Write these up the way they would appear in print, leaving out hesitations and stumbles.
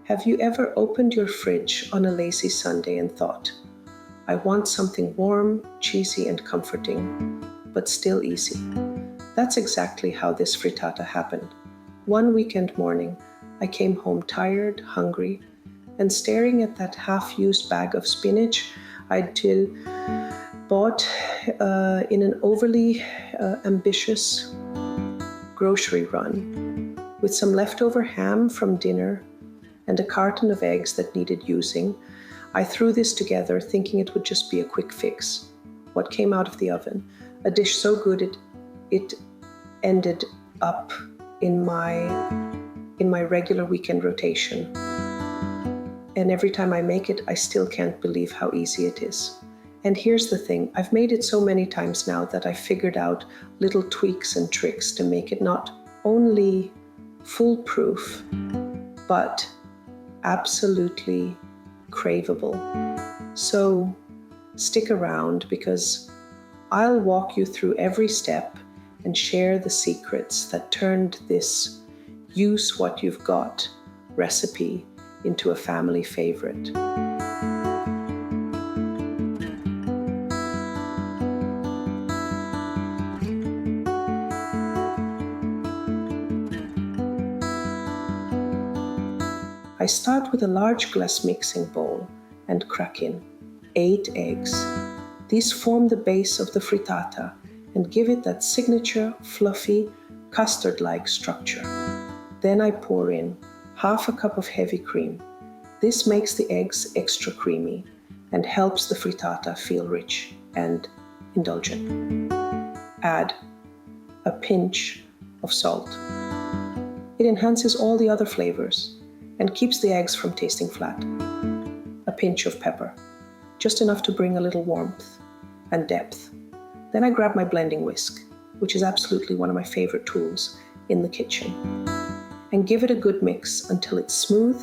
Have you ever opened your fridge on a lazy Sunday and thought, I want something warm, cheesy, and comforting, but still easy? That's exactly how this frittata happened. One weekend morning, I came home tired, hungry, and staring at that half-used bag of spinach I'd bought in an overly ambitious grocery run, with some leftover ham from dinner and a carton of eggs that needed using. I threw this together thinking it would just be a quick fix. What came out of the oven? A dish so good it ended up in my regular weekend rotation. And every time I make it, I still can't believe how easy it is. And here's the thing, I've made it so many times now that I figured out little tweaks and tricks to make it not only foolproof, but absolutely craveable. So stick around because I'll walk you through every step and share the secrets that turned this use what you've got recipe into a family favorite. I start with a large glass mixing bowl and crack in 8 eggs. These form the base of the frittata and give it that signature, fluffy, custard-like structure. Then I pour in half a cup of heavy cream. This makes the eggs extra creamy and helps the frittata feel rich and indulgent. Add a pinch of salt. It enhances all the other flavors and keeps the eggs from tasting flat. A pinch of pepper, just enough to bring a little warmth and depth. Then I grab my blending whisk, which is absolutely one of my favorite tools in the kitchen, and give it a good mix until it's smooth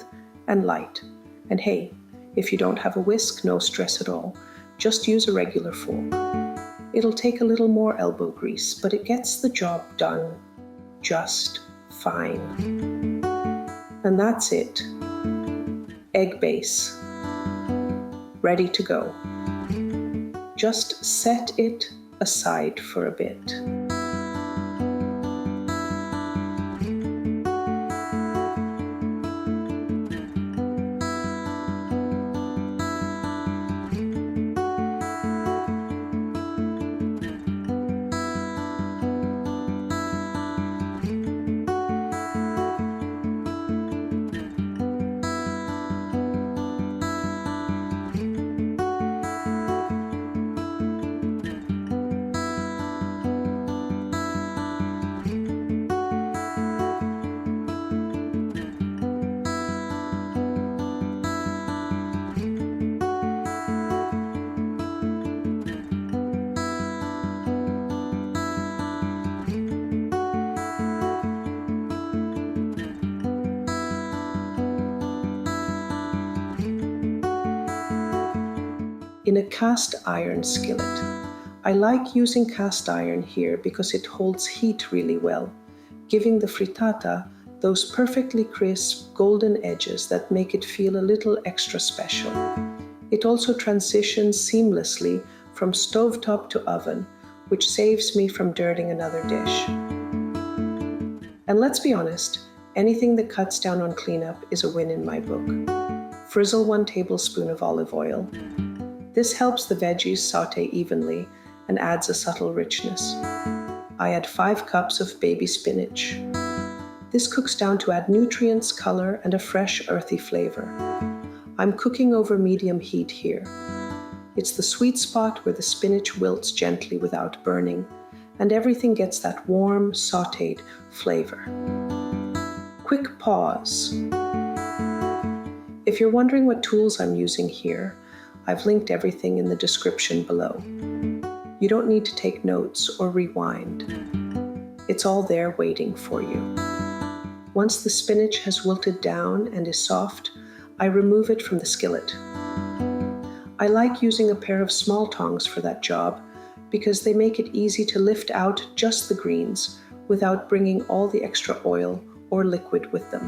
and light. And hey, if you don't have a whisk, no stress at all. Just use a regular fork. It'll take a little more elbow grease, but it gets the job done just fine. And that's it. Egg base. Ready to go. Just set it aside for a bit. In a cast iron skillet. I like using cast iron here because it holds heat really well, giving the frittata those perfectly crisp golden edges that make it feel a little extra special. It also transitions seamlessly from stovetop to oven, which saves me from dirtying another dish. And let's be honest, anything that cuts down on cleanup is a win in my book. Frizzle 1 tablespoon of olive oil. This helps the veggies saute evenly and adds a subtle richness. I add 5 cups of baby spinach. This cooks down to add nutrients, color, and a fresh, earthy flavor. I'm cooking over medium heat here. It's the sweet spot where the spinach wilts gently without burning, and everything gets that warm, sautéed flavor. Quick pause. If you're wondering what tools I'm using here, I've linked everything in the description below. You don't need to take notes or rewind. It's all there waiting for you. Once the spinach has wilted down and is soft, I remove it from the skillet. I like using a pair of small tongs for that job because they make it easy to lift out just the greens without bringing all the extra oil or liquid with them.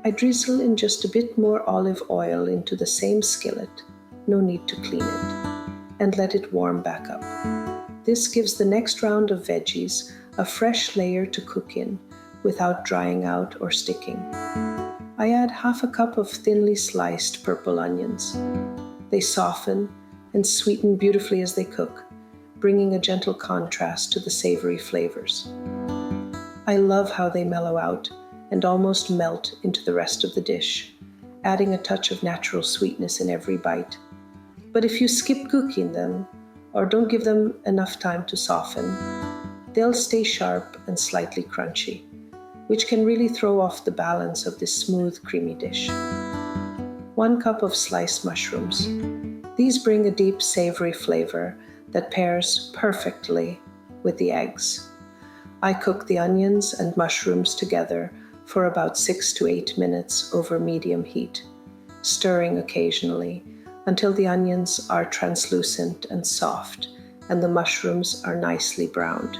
I drizzle in just a bit more olive oil into the same skillet, no need to clean it, and let it warm back up. This gives the next round of veggies a fresh layer to cook in without drying out or sticking. I add half a cup of thinly sliced purple onions. They soften and sweeten beautifully as they cook, bringing a gentle contrast to the savory flavors. I love how they mellow out and almost melt into the rest of the dish, adding a touch of natural sweetness in every bite. But if you skip cooking them, or don't give them enough time to soften, they'll stay sharp and slightly crunchy, which can really throw off the balance of this smooth, creamy dish. 1 cup of sliced mushrooms. These bring a deep, savory flavor that pairs perfectly with the eggs. I cook the onions and mushrooms together for about 6 to 8 minutes over medium heat, stirring occasionally until the onions are translucent and soft and the mushrooms are nicely browned.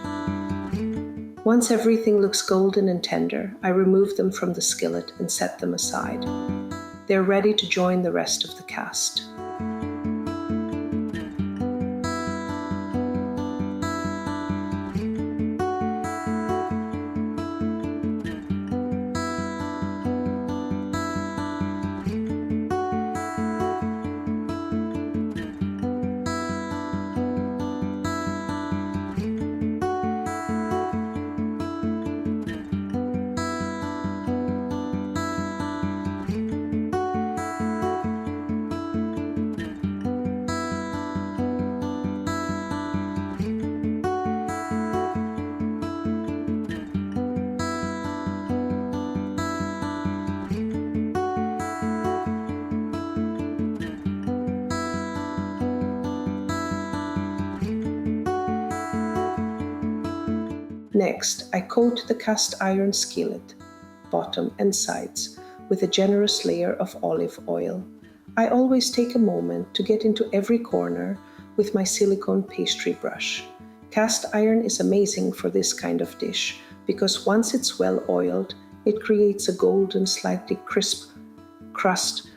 Once everything looks golden and tender, I remove them from the skillet and set them aside. They're ready to join the rest of the cast. Next, I coat the cast iron skillet, bottom and sides, with a generous layer of olive oil. I always take a moment to get into every corner with my silicone pastry brush. Cast iron is amazing for this kind of dish because once it's well oiled, it creates a golden, slightly crisp crust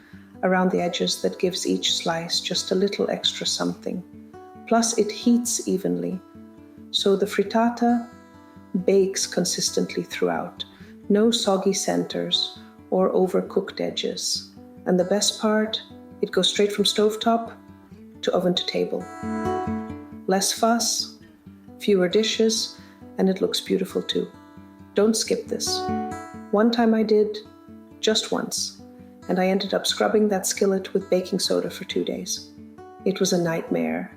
around the edges that gives each slice just a little extra something. Plus, it heats evenly, so the frittata bakes consistently throughout. No soggy centers or overcooked edges. And the best part, it goes straight from stovetop to oven to table. Less fuss, fewer dishes, and it looks beautiful too. Don't skip this. One time I did, just once, and I ended up scrubbing that skillet with baking soda for 2 days. It was a nightmare.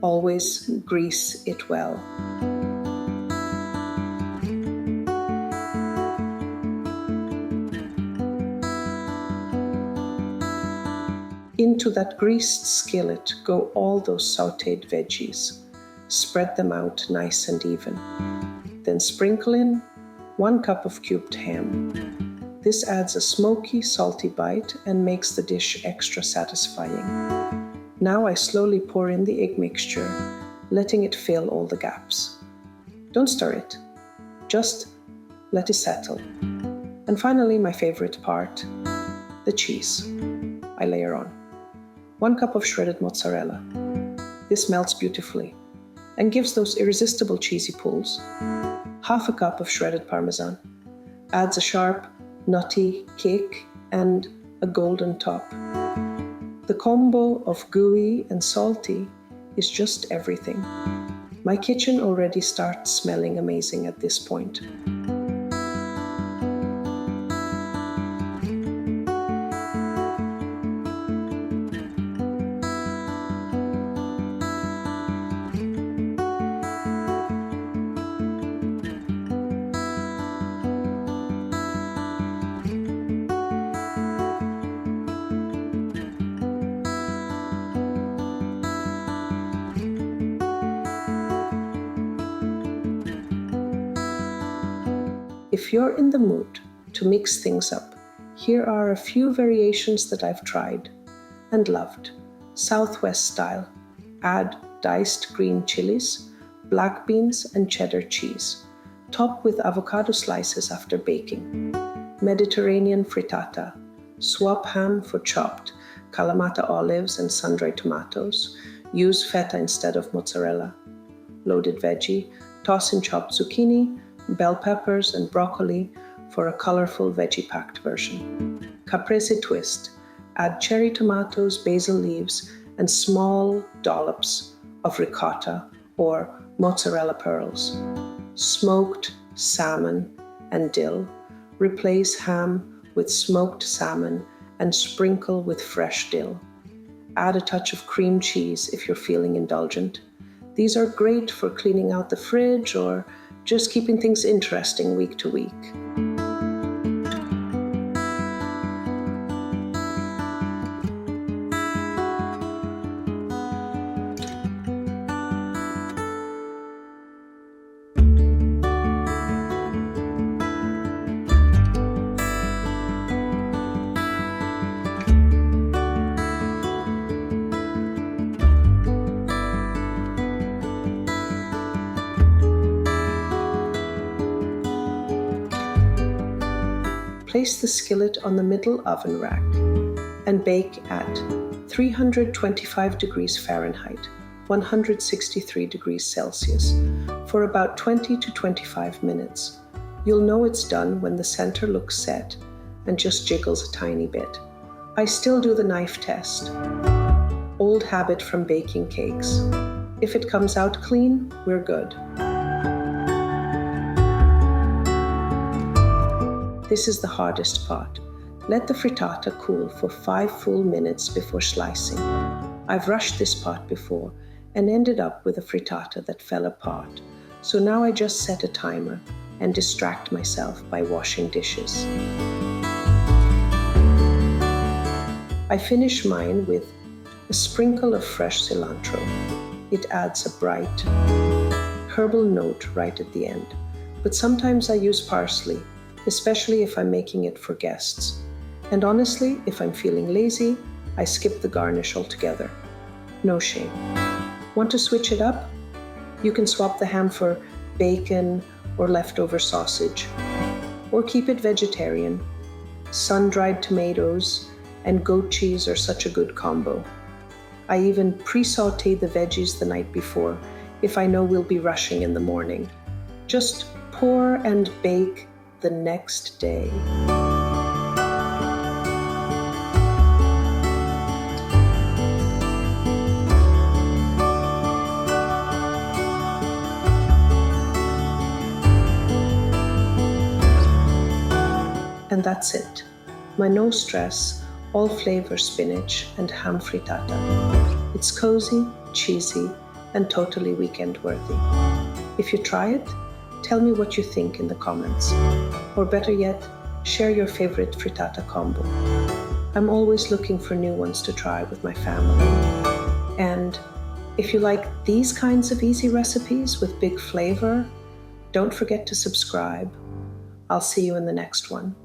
Always grease it well. Into that greased skillet go all those sautéed veggies. Spread them out nice and even. Then sprinkle in 1 cup of cubed ham. This adds a smoky, salty bite and makes the dish extra satisfying. Now I slowly pour in the egg mixture, letting it fill all the gaps. Don't stir it, just let it settle. And finally, my favorite part, the cheese. I layer on 1 cup of shredded mozzarella. This melts beautifully and gives those irresistible cheesy pulls. Half a cup of shredded parmesan adds a sharp, nutty kick and a golden top. The combo of gooey and salty is just everything. My kitchen already starts smelling amazing at this point. If you're in the mood to mix things up, here are a few variations that I've tried and loved. Southwest style. Add diced green chilies, black beans, and cheddar cheese. Top with avocado slices after baking. Mediterranean frittata. Swap ham for chopped Kalamata olives and sun-dried tomatoes. Use feta instead of mozzarella. Loaded veggie. Toss in chopped zucchini, bell peppers, and broccoli for a colorful veggie-packed version. Caprese twist. Add cherry tomatoes, basil leaves, and small dollops of ricotta or mozzarella pearls. Smoked salmon and dill. Replace ham with smoked salmon and sprinkle with fresh dill. Add a touch of cream cheese if you're feeling indulgent. These are great for cleaning out the fridge or just keeping things interesting week to week. Place the skillet on the middle oven rack and bake at 325 degrees Fahrenheit, 163 degrees Celsius, for about 20 to 25 minutes. You'll know it's done when the center looks set and just jiggles a tiny bit. I still do the knife test. Old habit from baking cakes. If it comes out clean, we're good. This is the hardest part. Let the frittata cool for 5 full minutes before slicing. I've rushed this part before and ended up with a frittata that fell apart. So now I just set a timer and distract myself by washing dishes. I finish mine with a sprinkle of fresh cilantro. It adds a bright, herbal note right at the end. But sometimes I use parsley, especially if I'm making it for guests. And honestly, if I'm feeling lazy, I skip the garnish altogether. No shame. Want to switch it up? You can swap the ham for bacon or leftover sausage. Or keep it vegetarian. Sun-dried tomatoes and goat cheese are such a good combo. I even pre-saute the veggies the night before if I know we'll be rushing in the morning. Just pour and bake the next day. And that's it. My no stress, all flavor spinach and ham frittata. It's cozy, cheesy, and totally weekend worthy. If you try it, tell me what you think in the comments. Or better yet, share your favorite frittata combo. I'm always looking for new ones to try with my family. And if you like these kinds of easy recipes with big flavor, don't forget to subscribe. I'll see you in the next one.